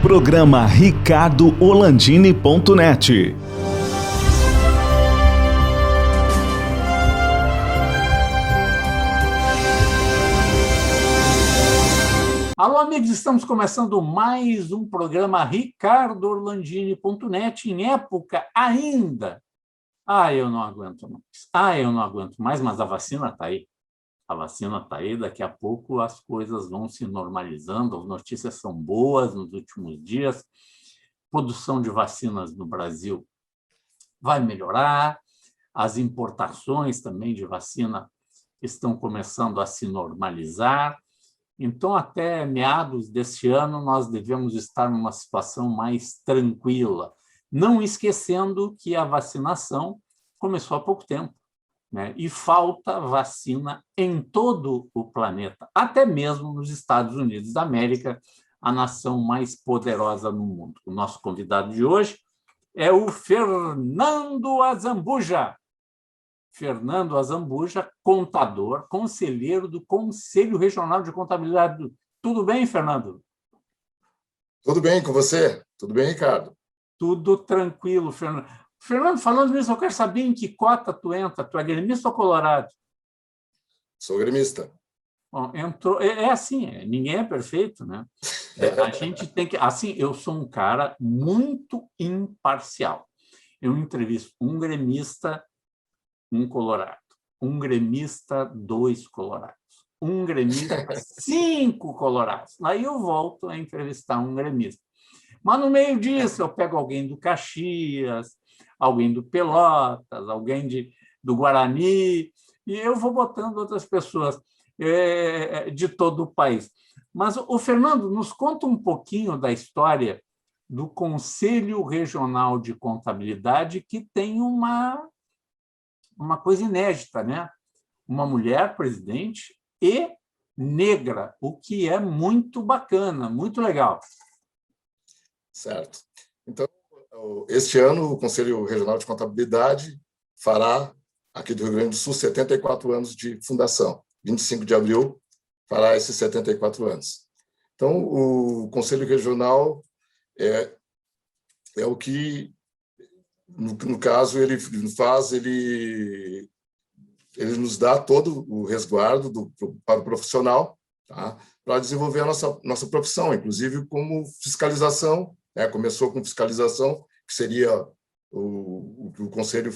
Programa ricardoholandini.net. Alô, amigos, estamos começando mais um programa ricardoholandini.net em época ainda. Eu não aguento mais, mas a vacina está aí. A vacina está aí, daqui a pouco as coisas vão se normalizando, as notícias são boas nos últimos dias. Produção de vacinas no Brasil vai melhorar, as importações também de vacina estão começando a se normalizar. Então, até meados deste ano, nós devemos estar numa situação mais tranquila, não esquecendo que a vacinação começou há pouco tempo, né? E falta vacina em todo o planeta, até mesmo nos Estados Unidos da América, a nação mais poderosa no mundo. O nosso convidado de hoje é o Fernando Azambuja. Fernando Azambuja, contador, conselheiro do Conselho Regional de Contabilidade. Tudo bem, Fernando? Tudo bem com você? Tudo bem, Ricardo? Tudo tranquilo, Fernando. Fernando, falando nisso, eu quero saber em que cota tu entra. Tu é gremista ou colorado? Sou gremista. Bom, entrou. Assim, ninguém é perfeito, né? A gente tem que. Assim, eu sou um cara muito imparcial. Eu entrevisto um gremista, um colorado, um gremista, 2 colorados, um gremista, 5 colorados. Aí eu volto a entrevistar um gremista. Mas no meio disso eu pego alguém do Caxias, alguém do Pelotas, alguém do Guarani, e eu vou botando outras pessoas de todo o país. Mas o Fernando nos conta um pouquinho da história do Conselho Regional de Contabilidade, que tem uma coisa inédita, né? Uma mulher presidente e negra, o que é muito bacana, muito legal. Certo. Então, este ano, o Conselho Regional de Contabilidade fará, aqui do Rio Grande do Sul, 74 anos de fundação. 25 de abril fará esses 74 anos. Então, o Conselho Regional é o que, no caso, ele faz, ele nos dá todo o resguardo para o profissional, tá? Para desenvolver a nossa profissão, inclusive como fiscalização, né? Começou com fiscalização, que seria o que o Conselho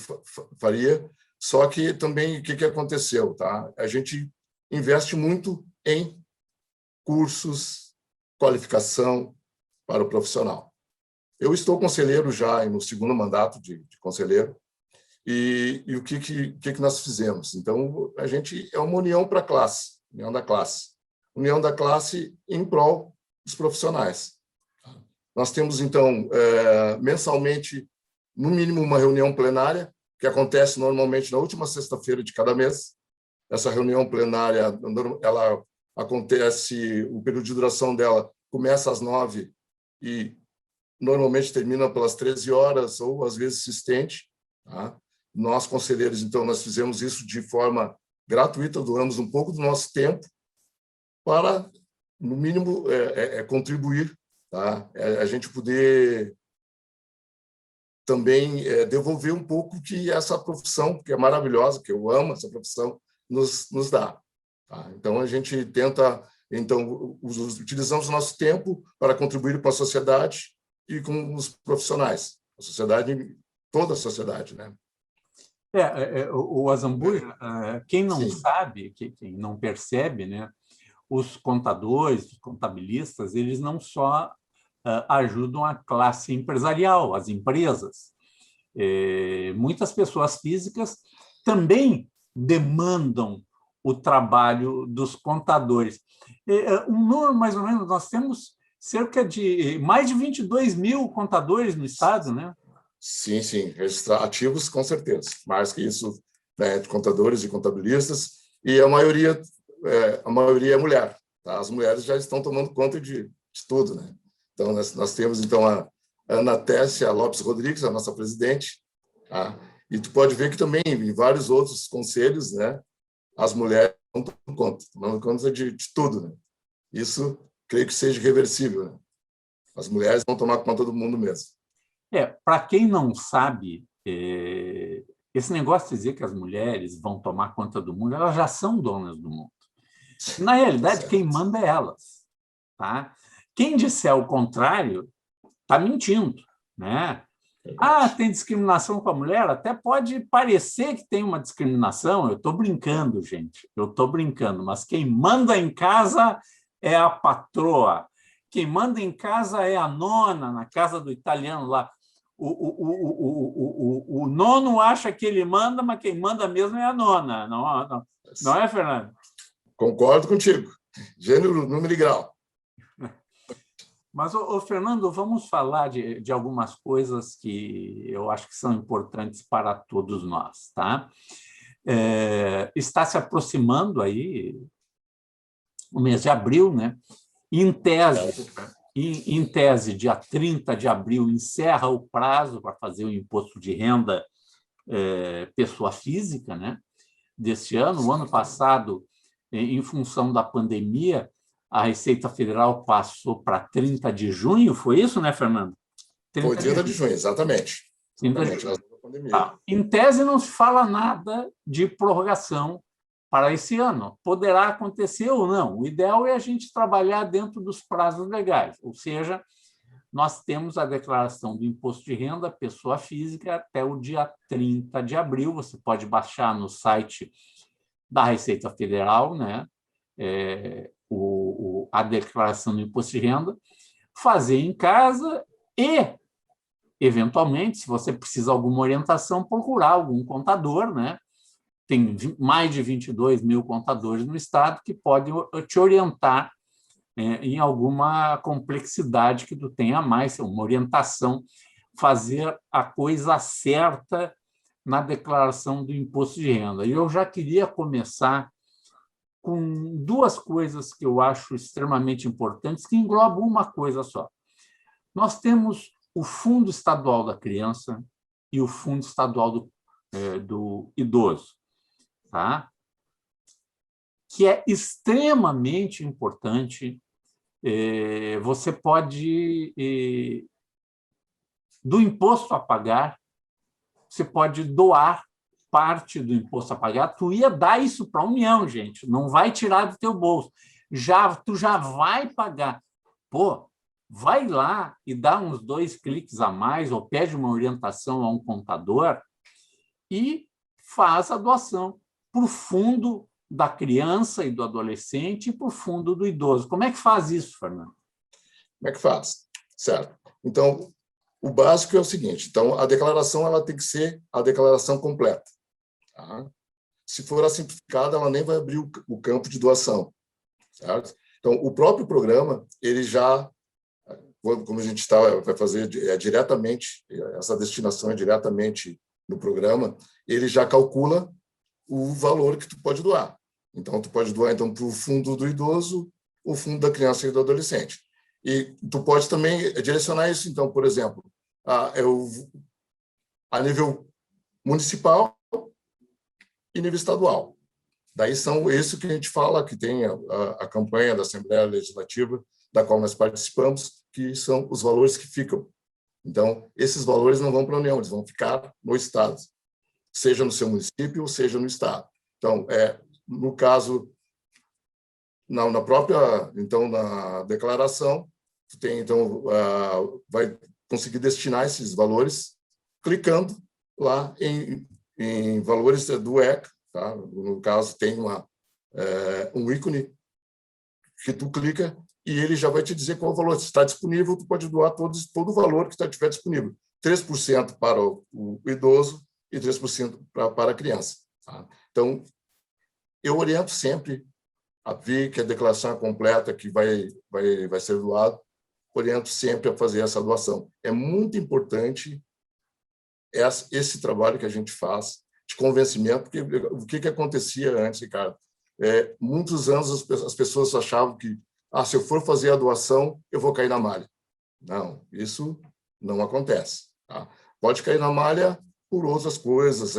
faria, só que também o que aconteceu? Tá? A gente investe muito em cursos, qualificação para o profissional. Eu estou conselheiro já no segundo mandato de conselheiro, e o que nós fizemos? Então, a gente é uma união para a classe, união da classe em prol dos profissionais. Nós temos, então, mensalmente, no mínimo, uma reunião plenária, que acontece normalmente na última sexta-feira de cada mês. Essa reunião plenária, ela acontece, o período de duração dela começa às 9h e normalmente termina pelas 13 horas, ou às vezes se estende, tá? Nós, conselheiros, então, nós fizemos isso de forma gratuita, doamos um pouco do nosso tempo para, no mínimo, contribuir, tá? A gente poder também devolver um pouco que essa profissão, que é maravilhosa, que eu amo essa profissão, nos dá. Tá? Então, a gente tenta, utilizamos o nosso tempo para contribuir com a sociedade e com os profissionais. A sociedade, toda a sociedade, né? O Azambuja, quem não Sim. sabe, quem não percebe, né? Os contadores, os contabilistas, eles não só ajudam a classe empresarial, as empresas. Muitas pessoas físicas também demandam o trabalho dos contadores. Um número, mais ou menos, nós temos cerca de mais de 22 mil contadores no estado, né? Sim, ativos, com certeza. Mais que isso, né, de contadores e contabilistas, e a maioria é mulher. Tá? As mulheres já estão tomando conta de tudo, né? Então, nós temos, então, a Ana Tessia Lopes Rodrigues, a nossa presidente, tá? E tu pode ver que também, em vários outros conselhos, né, as mulheres estão tomando conta de tudo, né? Isso, creio que seja reversível, né? As mulheres vão tomar conta do mundo mesmo. Para quem não sabe, esse negócio de dizer que as mulheres vão tomar conta do mundo, elas já são donas do mundo. Na realidade, Certo. quem manda é elas. Tá? Quem disser o contrário está mentindo. Né? Tem discriminação com a mulher? Até pode parecer que tem uma discriminação. Eu estou brincando, gente. Eu estou brincando. Mas quem manda em casa é a patroa. Quem manda em casa é a nona, na casa do italiano lá. O nono acha que ele manda, mas quem manda mesmo é a nona. Não é, Fernando? Concordo contigo. Gênero, número e grau. Mas, Fernando, vamos falar de algumas coisas que eu acho que são importantes para todos nós. Tá? Está se aproximando aí o mês de abril, né? Em tese, dia 30 de abril, encerra o prazo para fazer o imposto de renda pessoa física, né? Deste ano. O ano passado, em função da pandemia, a Receita Federal passou para 30 de junho, foi isso, né, Fernando? Foi 30 de junho, exatamente. 30 de junho. Em tese, não se fala nada de prorrogação para esse ano. Poderá acontecer ou não. O ideal é a gente trabalhar dentro dos prazos legais, ou seja, nós temos a declaração do imposto de renda pessoa física até o dia 30 de abril. Você pode baixar no site da Receita Federal, né? A declaração do imposto de renda, fazer em casa e, eventualmente, se você precisa de alguma orientação, procurar algum contador, né? Tem mais de 22 mil contadores no estado que podem te orientar em alguma complexidade que tu tenha mais, uma orientação, fazer a coisa certa na declaração do imposto de renda. E eu já queria começar com duas coisas que eu acho extremamente importantes, que englobam uma coisa só. Nós temos o Fundo Estadual da Criança e o Fundo Estadual do Idoso, tá? Que é extremamente importante. Você pode, do imposto a pagar, você pode doar parte do imposto a pagar. Tu ia dar isso para a União, gente, não vai tirar do teu bolso. Tu já vai pagar. Pô, vai lá e dá uns 2 cliques a mais ou pede uma orientação a um contador e faz a doação para o fundo da criança e do adolescente e para o fundo do idoso. Como é que faz isso, Fernando? Como é que faz? Certo. Então, o básico é o seguinte. Então, a declaração ela tem que ser a declaração completa. Tá? Se for a simplificada, ela nem vai abrir o campo de doação. Certo? Então, o próprio programa, ele já, como a gente vai fazer diretamente, essa destinação é diretamente no programa, ele já calcula o valor que tu pode doar. Então, tu pode doar para o fundo do idoso, o fundo da criança e do adolescente. E tu pode também direcionar isso, então, por exemplo, a nível municipal e nível estadual. Daí são isso que a gente fala, que tem a campanha da Assembleia Legislativa, da qual nós participamos, que são os valores que ficam. Então, esses valores não vão para a União, eles vão ficar no Estado, seja no seu município ou seja no Estado. Então, no caso, na própria, então, na declaração, vai conseguir destinar esses valores clicando lá em valores do ECA. Tá? No caso, tem um ícone que tu clica e ele já vai te dizer qual o valor. Se está disponível, tu pode doar todo o valor que estiver disponível. 3% para o idoso e 3% para a criança. Tá? Então, eu oriento sempre a ver que a declaração é completa, que vai ser doado, oriento sempre a fazer essa doação. É muito importante esse trabalho que a gente faz de convencimento, porque o que acontecia antes, Ricardo? Muitos anos as pessoas achavam que se eu for fazer a doação, eu vou cair na malha. Não, isso não acontece. Tá? Pode cair na malha por outras coisas.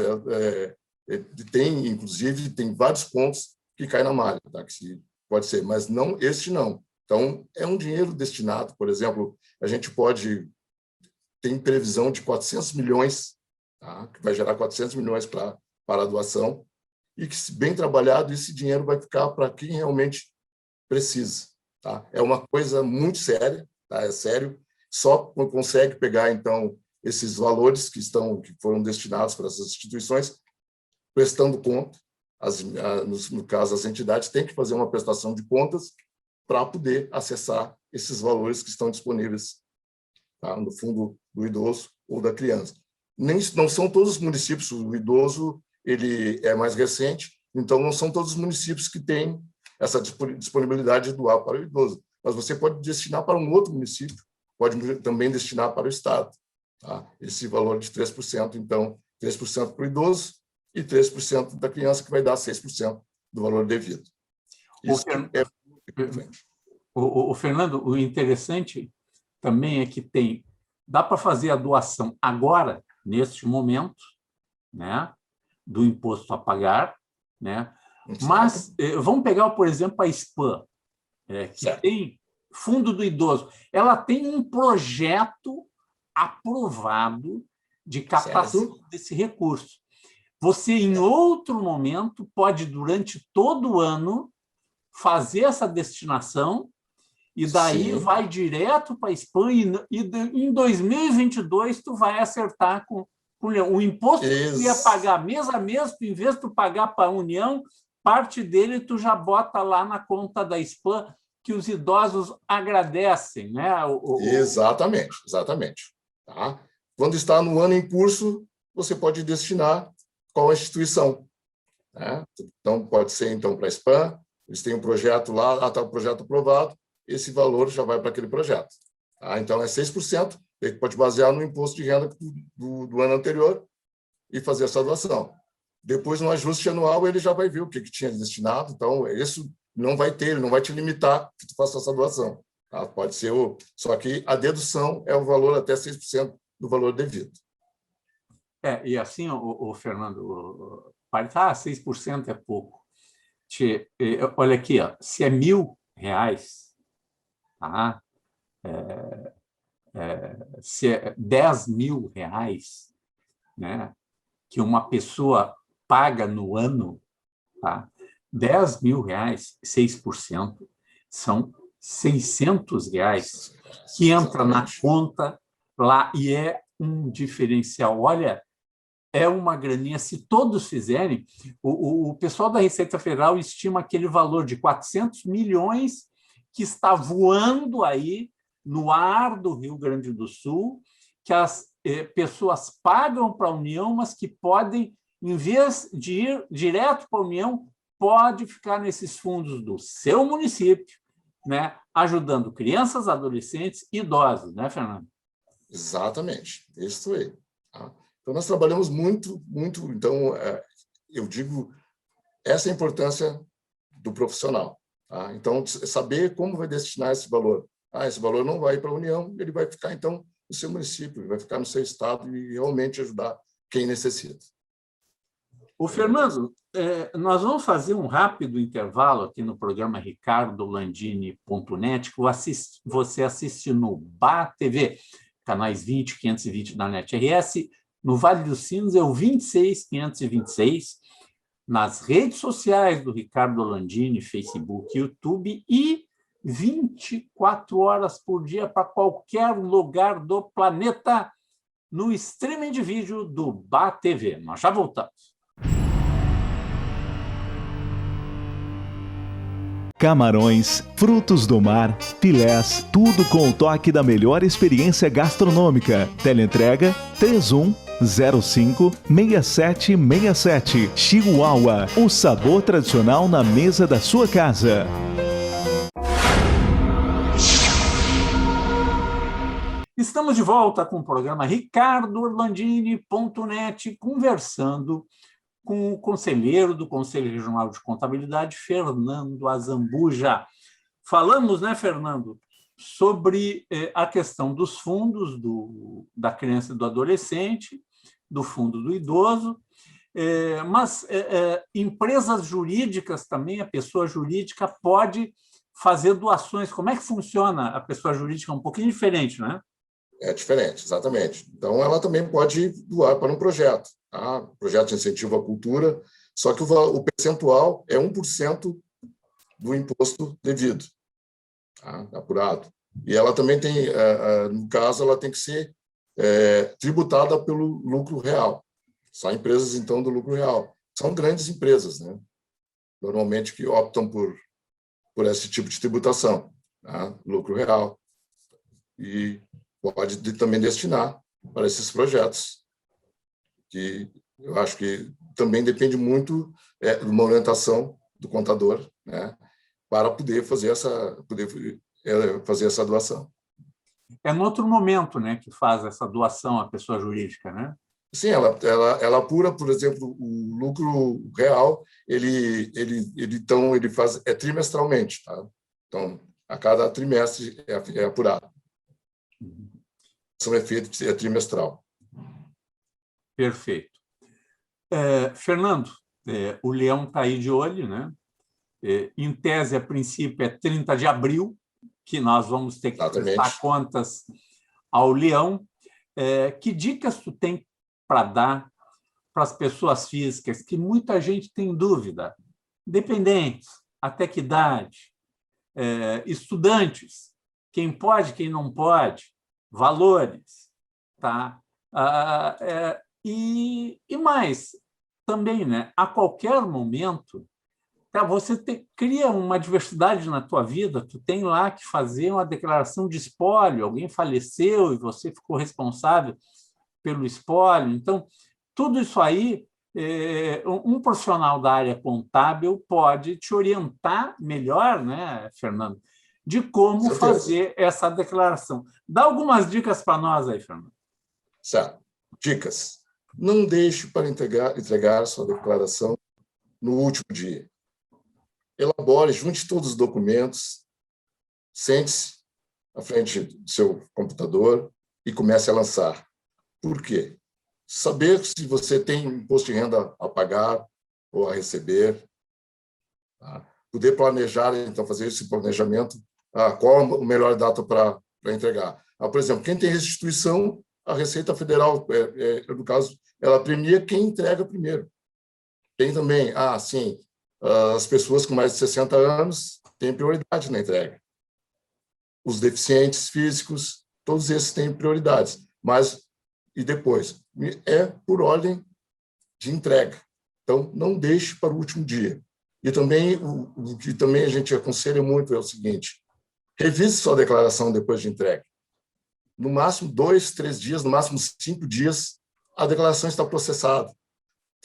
Inclusive, tem vários pontos que caem na malha, tá? Que pode ser, mas não este não. Então, é um dinheiro destinado, por exemplo, a gente tem previsão de 400 milhões, tá? Que vai gerar 400 milhões para a doação, e que, se bem trabalhado, esse dinheiro vai ficar para quem realmente precisa. Tá? É uma coisa muito séria, tá? É sério, só consegue pegar, então, esses valores que foram destinados para essas instituições, prestando conta. No caso, as entidades têm que fazer uma prestação de contas para poder acessar esses valores que estão disponíveis, tá? No fundo do idoso ou da criança. Não são todos os municípios, o idoso ele é mais recente, então não são todos os municípios que têm essa disponibilidade de doar para o idoso, mas você pode destinar para um outro município, pode também destinar para o Estado. Tá? Esse valor de 3%, então, 3% para o idoso e 3% da criança, que vai dar 6% do valor devido. Isso o Fernando, o interessante também é que dá para fazer a doação agora, neste momento, né, do imposto a pagar, né? Mas vamos pegar, por exemplo, a SPAM, que certo. Tem Fundo do Idoso. Ela tem um projeto aprovado de captação certo. Desse recurso. Você, em outro momento, pode, durante todo o ano, fazer essa destinação e daí sim. Vai direto para a SPAM e em 2022 tu vai acertar com o imposto que tu ia pagar mês a mês, em vez de tu pagar para a União, parte dele tu já bota lá na conta da SPAM, que os idosos agradecem, né? Exatamente. Tá? Quando está no ano em curso, você pode destinar qual a instituição. Né? Então, pode ser então para a SPAM, eles têm um projeto lá, está o projeto aprovado, esse valor já vai para aquele projeto. Tá? Então, é 6%, ele pode basear no imposto de renda do ano anterior e fazer essa doação. Depois, no ajuste anual, ele já vai ver o que tinha destinado, então, isso não vai ter, ele não vai te limitar que tu faça essa doação. Tá? Pode ser só que a dedução é o valor até 6% do valor devido. E assim, o Fernando, parece, 6% é pouco. Olha aqui, ó, se é R$1.000, tá? Se é R$10.000, né, que uma pessoa paga no ano, tá? R$10.000, 6%, são R$600 que entra na conta lá e é um diferencial. Olha, é uma graninha. Se todos fizerem, o pessoal da Receita Federal estima aquele valor de 400 milhões que está voando aí no ar do Rio Grande do Sul, que as pessoas pagam para a União, mas que podem, em vez de ir direto para a União, pode ficar nesses fundos do seu município, né, ajudando crianças, adolescentes e idosos, né, Fernando? Exatamente, isso aí. Tá? Então, nós trabalhamos muito, então, eu digo, essa é a importância do profissional. Tá? Então, saber como vai destinar esse valor. Esse valor não vai para a União, ele vai ficar, então, no seu município, ele vai ficar no seu estado e realmente ajudar quem necessita. O Fernando, nós vamos fazer um rápido intervalo aqui no programa ricardolandini.net, que você assiste no BATV, canais 20 e 520 da NetRS, no Vale dos Sinos é o 26526, nas redes sociais do Ricardo Landini, Facebook, YouTube, e 24 horas por dia para qualquer lugar do planeta no streaming de vídeo do BATV. Nós já voltamos. Camarões, frutos do mar, filés, tudo com o toque da melhor experiência gastronômica. Teleentrega 3105-6767. Chihuahua, o sabor tradicional na mesa da sua casa. Estamos de volta com o programa ricardolandini.net, conversando com o conselheiro do Conselho Regional de Contabilidade, Fernando Azambuja. Falamos, né, Fernando, sobre a questão dos fundos da criança e do adolescente, do fundo do idoso, mas empresas jurídicas também, a pessoa jurídica pode fazer doações. Como é que funciona a pessoa jurídica? Um pouquinho diferente, né? É diferente, exatamente. Então, ela também pode doar para um projeto, tá? Projeto de incentivo à cultura, só que o percentual é 1% do imposto devido, tá? Apurado. E ela também tem, no caso, ela tem que ser tributada pelo lucro real. São empresas, então, do lucro real. São grandes empresas, né? Normalmente que optam por esse tipo de tributação, tá? Lucro real. E pode também destinar para esses projetos, que eu acho que também depende muito de uma orientação do contador, né? Para poder fazer essa doação. É no outro momento, né, que faz essa doação à pessoa jurídica, né? Sim, ela apura, por exemplo, o lucro real, então ele faz trimestralmente, tá? Então, a cada trimestre é apurado. São efeitos trimestral. Perfeito. Fernando, o Leão está aí de olho, né? Em tese, a princípio, é 30 de abril, que nós vamos ter que prestar contas ao Leão. Que dicas tu tem para dar para as pessoas físicas, que muita gente tem dúvida, dependentes, até que idade, estudantes, quem pode, quem não pode, valores, tá? E mais, também, né? A qualquer momento, você cria uma diversidade na tua vida, tu tem lá que fazer uma declaração de espólio, alguém faleceu e você ficou responsável pelo espólio. Então, tudo isso aí, um profissional da área contábil pode te orientar melhor, né, Fernando, de como fazer essa declaração. Dá algumas dicas para nós aí, Fernando. Certo. Dicas. Não deixe para entregar sua declaração no último dia. Elabore, junte todos os documentos, sente-se à frente do seu computador e comece a lançar. Por quê? Saber se você tem imposto de renda a pagar ou a receber. Tá? Poder planejar, então, fazer esse planejamento. Qual a melhor data para entregar? Por exemplo, quem tem restituição, a Receita Federal, no caso, ela premia quem entrega primeiro. Tem também, sim, as pessoas com mais de 60 anos têm prioridade na entrega. Os deficientes físicos, todos esses têm prioridades. E depois? É por ordem de entrega. Então, não deixe para o último dia. E também, o que também a gente aconselha muito é o seguinte: revise sua declaração depois de entrega. No máximo 2, 3 dias, no máximo 5 dias, a declaração está processada.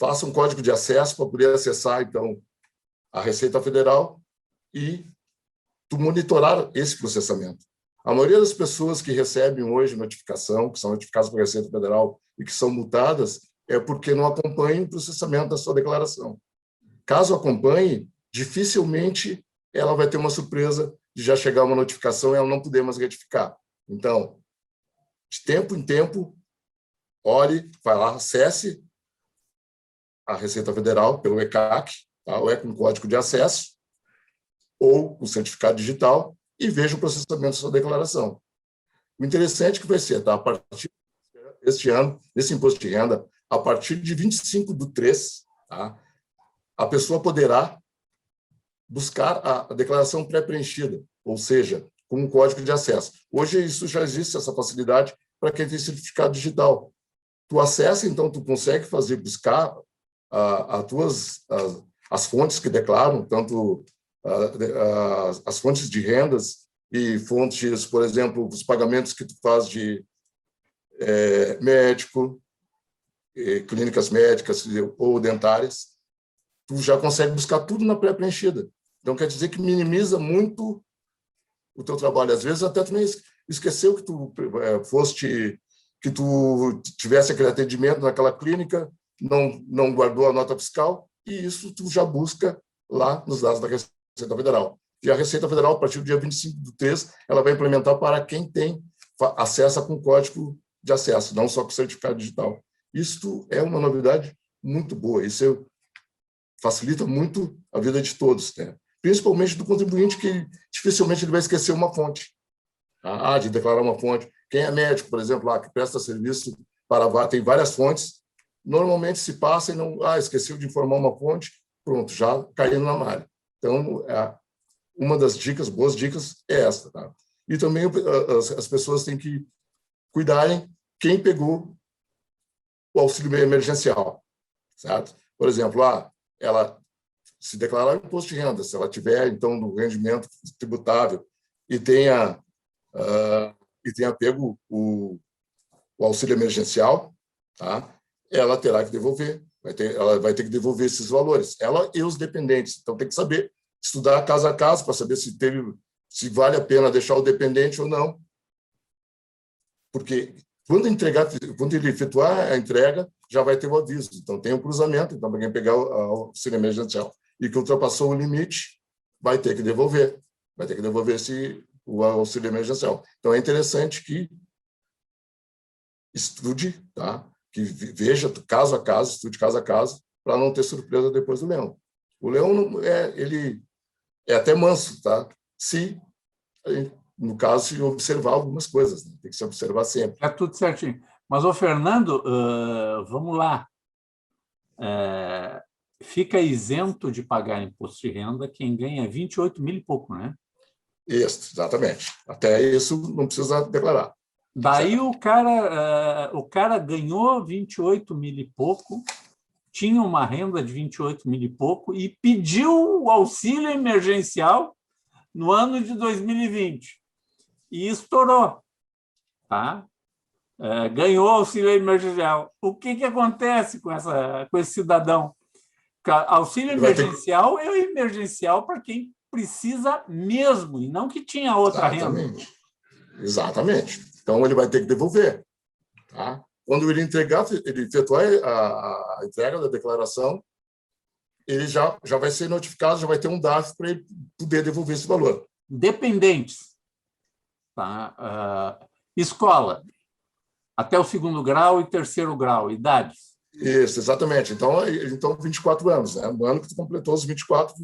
Faça um código de acesso para poder acessar, então, a Receita Federal e monitorar esse processamento. A maioria das pessoas que recebem hoje notificação, que são notificadas pela Receita Federal e que são multadas, é porque não acompanham o processamento da sua declaração. Caso acompanhe, dificilmente ela vai ter uma surpresa de já chegar uma notificação e ela não poder mais retificar. Então, de tempo em tempo, olhe, vai lá, acesse a Receita Federal pelo ECAC, tá? Ou com código de acesso, ou o certificado digital, e veja o processamento da sua declaração. O interessante que vai ser, tá? A partir deste ano, desse imposto de renda, a partir de 25/3, tá? A pessoa poderá buscar a declaração pré-preenchida, ou seja, com um código de acesso. Hoje isso já existe, essa facilidade, para quem tem certificado digital. Tu acessa, então, tu consegue buscar as fontes que declaram, tanto as fontes de rendas e fontes, por exemplo, os pagamentos que tu faz de médico, clínicas médicas ou dentárias, tu já consegue buscar tudo na pré-preenchida. Então, quer dizer que minimiza muito o teu trabalho. Às vezes, até tu nem esqueceu que tu tivesse aquele atendimento naquela clínica, não guardou a nota fiscal, e isso tu já busca lá nos dados da Receita Federal. E a Receita Federal, a partir do dia 25/3, ela vai implementar para quem tem acesso com código de acesso, não só com certificado digital. Isso é uma novidade muito boa. Isso facilita muito a vida de todos, né? principalmente do contribuinte, que dificilmente ele vai esquecer uma fonte, de declarar uma fonte. Quem é médico, por exemplo, lá, que presta serviço tem várias fontes, normalmente se passa e não, esqueceu de informar uma fonte, pronto, já caindo na malha. Então, uma das dicas, boas dicas, é essa. Tá? E também as pessoas têm que cuidarem quem pegou o auxílio emergencial, certo? Por exemplo, ela se declarar o imposto de renda, se ela tiver, então, no rendimento tributável e tenha pego o auxílio emergencial, tá? Ela terá que devolver, ela vai ter que devolver esses valores, ela e os dependentes. Então, tem que saber, estudar caso a caso, para saber se vale a pena deixar o dependente ou não. Porque quando ele efetuar a entrega, já vai ter o aviso. Então, tem um cruzamento. Então, para quem pegar o auxílio emergencial e que ultrapassou o limite, vai ter que devolver. Vai ter que devolver o auxílio emergencial. Então, é interessante que estude, tá? Que veja caso a caso, estude caso a caso, para não ter surpresa depois do leão. O leão ele é até manso, tá? No caso, se observar algumas coisas, né? Tem que se observar sempre. É tudo certinho. Mas, Fernando, vamos lá. Fica isento de pagar imposto de renda quem ganha 28 mil e pouco, né? Isso, exatamente. Até isso não precisa declarar. Daí o cara ganhou 28 mil e pouco, tinha uma renda de 28 mil e pouco e pediu o auxílio emergencial no ano de 2020. E estourou. Tá? Ganhou auxílio emergencial. O que acontece com esse cidadão? Auxílio emergencial é o emergencial para quem precisa mesmo, e não que tinha outra renda. Exatamente. Então, ele vai ter que devolver. Tá? Quando ele efetuar a entrega da declaração, ele já vai ser notificado, já vai ter um DARF para ele poder devolver esse valor. Dependentes. Tá? Escola. Até o 2º grau e 3º grau. Idades. Isso, exatamente. Então 24 anos. Né? No ano que tu completou os 24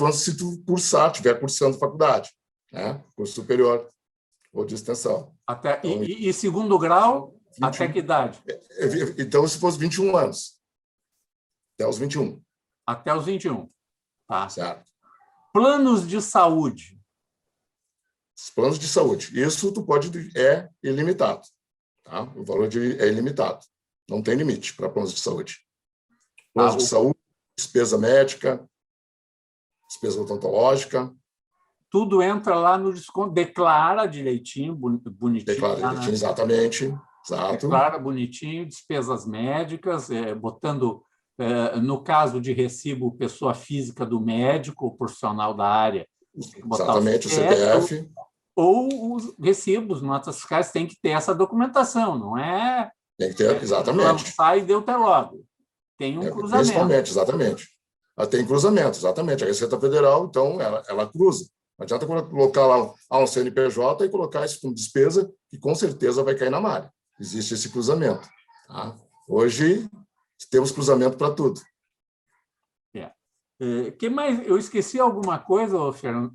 anos, se tu estiver cursando faculdade, né? Curso superior ou de extensão. E 2º grau, 21, até que idade? Então, se fosse 21 anos. Até os 21. Até os 21. Tá. Certo. Planos de saúde. Os planos de saúde. Isso é ilimitado. Tá? O valor é ilimitado. Não tem limite para planos de saúde. Planos de saúde, despesa médica, despesa odontológica. Tudo entra lá no desconto. Declara direitinho, bonitinho. Declara direitinho, exatamente. Exato. Declara bonitinho, despesas médicas, botando, no caso de recibo, pessoa física do médico, ou profissional da área. Exatamente, o CPF. Ou os recibos, notas fiscais, tem que ter essa documentação, não é? Tem que ter, exatamente. Sai e deu até logo. Tem um cruzamento. Principalmente, exatamente. Tem cruzamento, exatamente. A Receita Federal, então, ela cruza. Não adianta colocar lá um CNPJ e colocar isso como despesa, que com certeza vai cair na malha. Existe esse cruzamento. Tá? Hoje, temos cruzamento para tudo. Que mais? Eu esqueci alguma coisa, Fernando?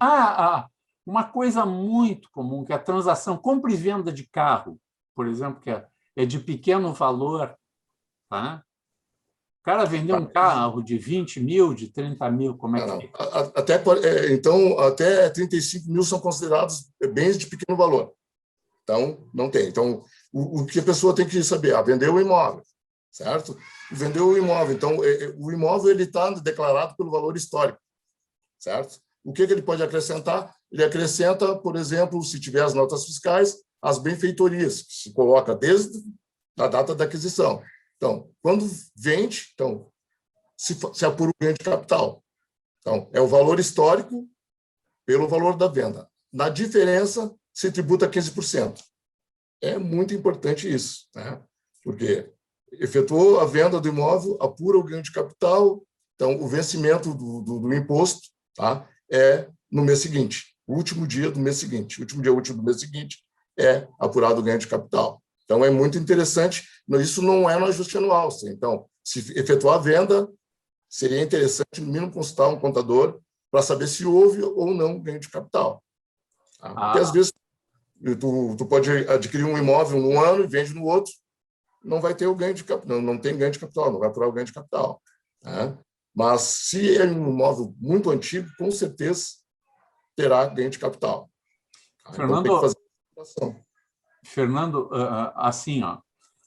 Uma coisa muito comum, que é a transação compra e venda de carro, por exemplo, que é de pequeno valor. Tá? O cara vendeu um carro de 20 mil, de 30 mil, como é que é? Então, até 35 mil são considerados bens de pequeno valor. Então, não tem. Então, o que a pessoa tem que saber? Vendeu o imóvel, certo? Vendeu o imóvel. Então, o imóvel está declarado pelo valor histórico, certo? O que ele pode acrescentar? Ele acrescenta, por exemplo, se tiver as notas fiscais, as benfeitorias, que se coloca desde a data da aquisição. Então, quando vende, então, se apura o ganho de capital. Então, é o valor histórico pelo valor da venda. Na diferença, se tributa 15%. É muito importante isso, né? Porque efetuou a venda do imóvel, apura o ganho de capital, então o vencimento do imposto, tá? É no mês seguinte, o último dia do mês seguinte. O último dia útil do mês seguinte é apurado o ganho de capital. Então, é muito interessante. Isso não é no ajuste anual. Então, se efetuar a venda, seria interessante, no mínimo, consultar um contador para saber se houve ou não ganho de capital. Tá? Porque, às vezes, tu pode adquirir um imóvel num ano e vende no outro, não vai ter o ganho de capital, não tem ganho de capital, não vai apurar o ganho de capital. Né? Mas, se é um imóvel muito antigo, com certeza terá ganho de capital. Tá? Fernando, então, tem que fazer Fernando, assim, ó,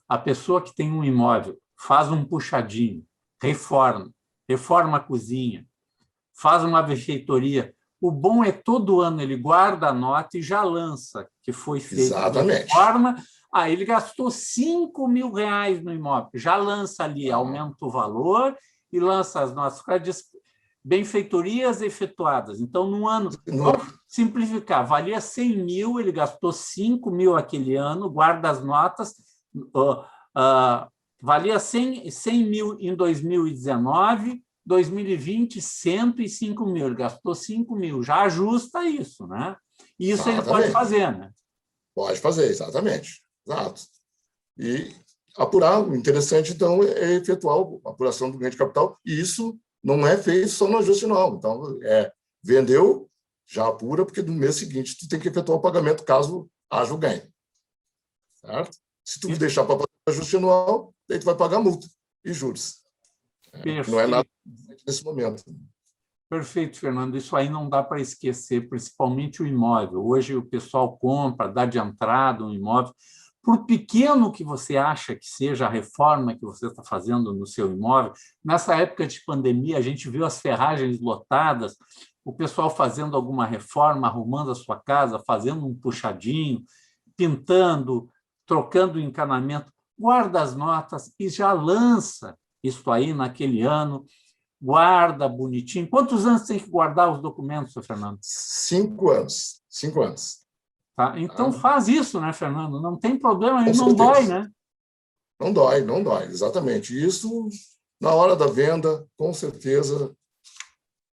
a pessoa que tem um imóvel faz um puxadinho, reforma a cozinha, faz uma benfeitoria. O bom é todo ano ele guarda a nota e já lança, que foi feito de reforma. Ele gastou R$5.000 no imóvel, já lança ali, aumenta o valor e lança as notas. Benfeitorias efetuadas. Então, no ano, vamos simplificar, valia 100 mil, ele gastou 5 mil aquele ano, guarda as notas, valia 100 mil em 2019, 2020, 105 mil, ele gastou 5 mil, já ajusta isso, né? E isso ele pode fazer, né? Pode fazer, exatamente. Exato. E apurar, o interessante, então, é efetuar a apuração do ganho de capital, e isso não é feito só no ajuste anual. Então, vendeu, já apura, porque no mês seguinte tu tem que efetuar o pagamento caso haja o ganho. Certo? Se tu deixar para fazer o ajuste anual, daí tu vai pagar multa e juros. Não é nada nesse momento. Perfeito, Fernando. Isso aí não dá para esquecer, principalmente o imóvel. Hoje o pessoal compra, dá de entrada um imóvel. Por pequeno que você acha que seja a reforma que você está fazendo no seu imóvel, nessa época de pandemia, a gente viu as ferragens lotadas, o pessoal fazendo alguma reforma, arrumando a sua casa, fazendo um puxadinho, pintando, trocando o encanamento. Guarda as notas e já lança isso aí naquele ano, guarda bonitinho. Quantos anos tem que guardar os documentos, seu Fernando? 5 anos. 5 anos. Tá? Então, faz isso, né, Fernando? Não tem problema, e não dói, né? Não dói, exatamente. Isso, na hora da venda, com certeza,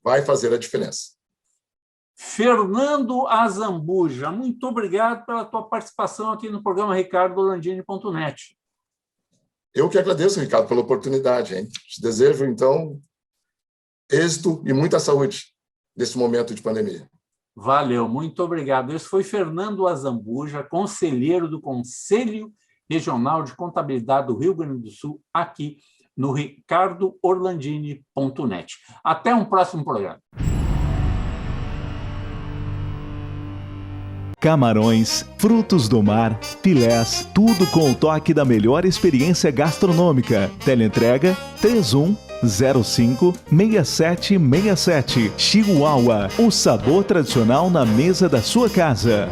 vai fazer a diferença. Fernando Azambuja, muito obrigado pela tua participação aqui no programa RicardoOrlandini.net. Eu que agradeço, Ricardo, pela oportunidade. Hein? Te desejo, então, êxito e muita saúde nesse momento de pandemia. Valeu, muito obrigado. Esse foi Fernando Azambuja, conselheiro do Conselho Regional de Contabilidade do Rio Grande do Sul, aqui no RicardoOrlandini.net. Até um próximo programa. Camarões, frutos do mar, filés, tudo com o toque da melhor experiência gastronômica. Teleentrega 3105-6767. Chihuahua, o sabor tradicional na mesa da sua casa.